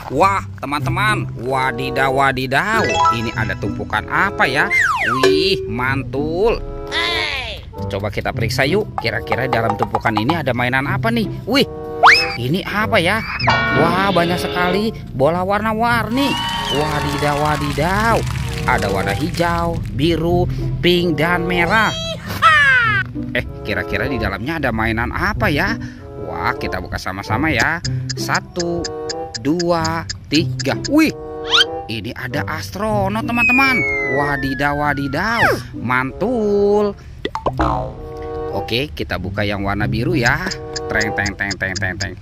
Wah, teman-teman, wadidaw wadidaw. Ini ada tumpukan apa ya? Wih, mantul. Coba kita periksa yuk. Kira-kira dalam tumpukan ini ada mainan apa nih? Wih, ini apa ya? Wah, banyak sekali bola warna-warni. Wadidaw wadidaw. Ada warna hijau, biru, pink, dan merah. Kira-kira di dalamnya ada mainan apa ya? Wah, kita buka sama-sama ya. 1, 2, 3. Wih, ini ada astronot teman-teman. Wadidaw wadidaw, mantul. Oke, kita buka yang warna biru ya. Treng teng teng teng teng teng.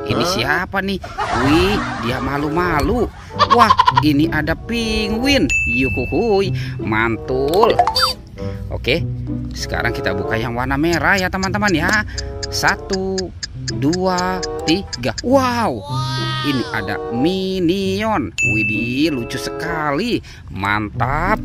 Ini siapa nih? Wih, dia malu-malu. Wah, ini ada penguin. Yuhuhuy, mantul. Oke, sekarang kita buka yang warna merah ya teman-teman ya. 1, 2, 3. Wow, ini ada Minion. Widih, lucu sekali. Mantap.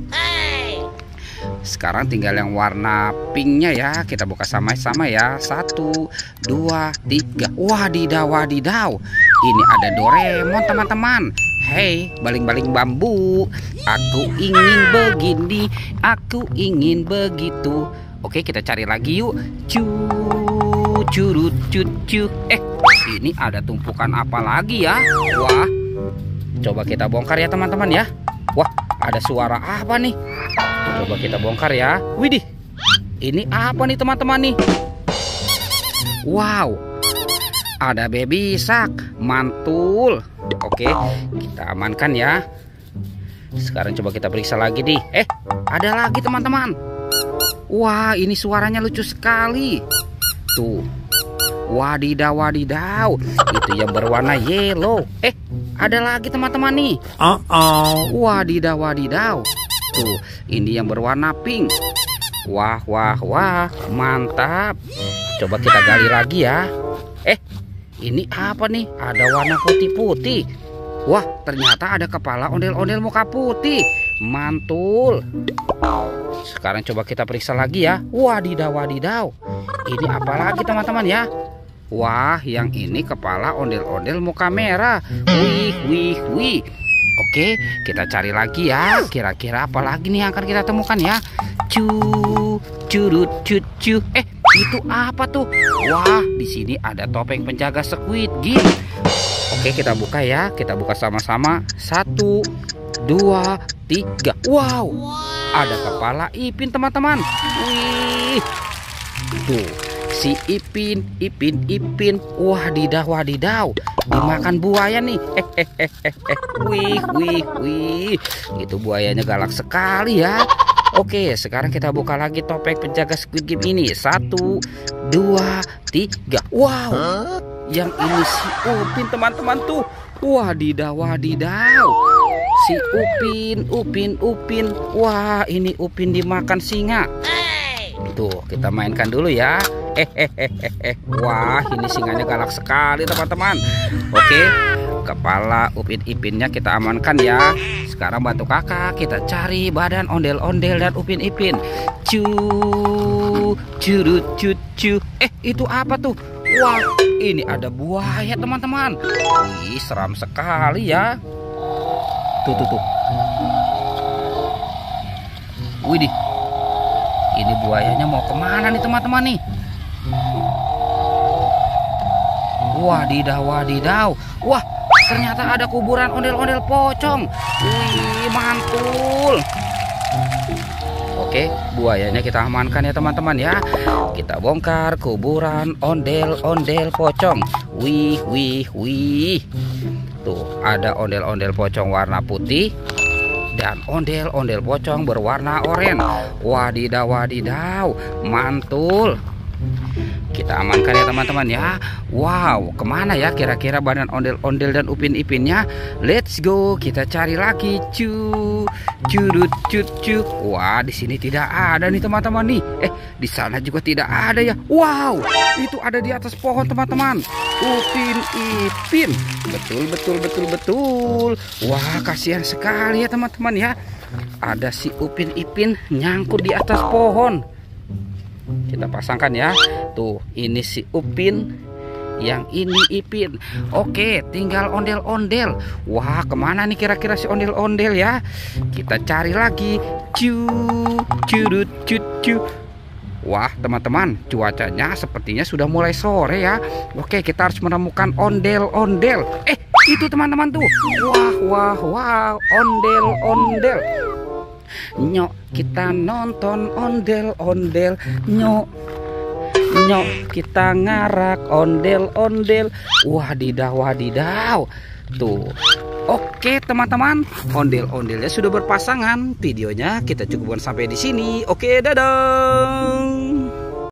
Sekarang tinggal yang warna pinknya ya. Kita buka sama-sama ya. 1, 2, 3. Wadidaw wadidaw. Ini ada Doraemon teman-teman. Hei, baling-baling bambu. Aku ingin begini, aku ingin begitu. Oke, kita cari lagi yuk. Curut cucu. Ini ada tumpukan apa lagi ya? Wah, coba kita bongkar ya teman-teman ya. Wah, ada suara apa nih? Coba kita bongkar ya. Widih, ini apa nih teman-teman nih? Wow, ada baby shark. Mantul. Oke, kita amankan ya. Sekarang coba kita periksa lagi nih. Ada lagi teman-teman. Wah, ini suaranya lucu sekali. Tuh, wadidaw wadidaw. Itu yang berwarna yellow. Ada lagi teman-teman nih. Wadidaw wadidaw. Tuh, ini yang berwarna pink. Wah wah wah, mantap. Coba kita gali lagi ya. Ini apa nih? Ada warna putih-putih. Wah, ternyata ada kepala ondel-ondel muka putih. Mantul. Sekarang coba kita periksa lagi ya. Wadidaw wadidaw. Ini apa lagi teman-teman ya? Wah, yang ini kepala ondel-ondel muka merah. Wih wih wih. Oke, kita cari lagi ya. Kira-kira apa lagi nih yang akan kita temukan ya? Curut cucu. Itu apa tuh? Wah, di sini ada topeng penjaga Squid Game. Oke, kita buka ya. Kita buka sama-sama. 1, 2, 3. Wow, ada kepala Ipin teman-teman. Wih, tuh si Ipin. Wadidaw wadidaw. Dimakan buaya nih. Wih wih wih. Itu buayanya galak sekali ya. Oke, sekarang kita buka lagi topeng penjaga Squid Game ini. 1, 2, 3. Wow, yang ini si Upin teman-teman tuh. Wadidaw wadidaw. Si Upin. Wah, ini Upin dimakan singa. Tuh, kita mainkan dulu ya. Wah, ini singanya galak sekali teman-teman. Oke, kepala Upin-Ipinnya kita amankan ya. Sekarang bantu kakak kita cari badan ondel-ondel dan Upin-Ipin. Curut cucu. Itu apa tuh? Wah, ini ada buaya teman-teman. Wih, seram sekali ya. Tuh. Widih, ini buayanya mau kemana nih teman-teman nih? Wadidaw wadidaw. Wah, ternyata ada kuburan ondel-ondel pocong. Wih, mantul. Oke, buayanya kita amankan ya teman-teman ya. Kita bongkar kuburan ondel-ondel pocong. Wih wih wih. Tuh, ada ondel-ondel pocong warna putih dan ondel-ondel pocong berwarna oranye. Wadidaw wadidaw, mantul. Kita amankan ya teman-teman ya. Wow, kemana ya kira-kira badan ondel-ondel dan Upin-Ipinnya? Let's go, kita cari lagi. Curut cucu. Wah, di sini tidak ada nih teman-teman nih. Di sana juga tidak ada ya. Wow, itu ada di atas pohon teman-teman. Upin-Ipin. Betul. Wah, kasihan sekali ya teman-teman ya. Ada si Upin-Ipin nyangkut di atas pohon. Kita pasangkan ya. Tuh, ini si Upin, yang ini Ipin. Oke, tinggal ondel-ondel. Wah, kemana nih kira-kira si ondel-ondel ya? Kita cari lagi. Curut cut cu. Wah, teman-teman, cuacanya sepertinya sudah mulai sore ya. Oke, kita harus menemukan ondel-ondel. Itu teman-teman tuh. Wah, ondel-ondel. Nyok, kita nonton ondel-ondel. Nyok, kita ngarak ondel-ondel. Wadidaw. Tuh. Oke teman-teman, ondel-ondelnya sudah berpasangan. Videonya kita cukupkan sampai di sini. Oke, dadah.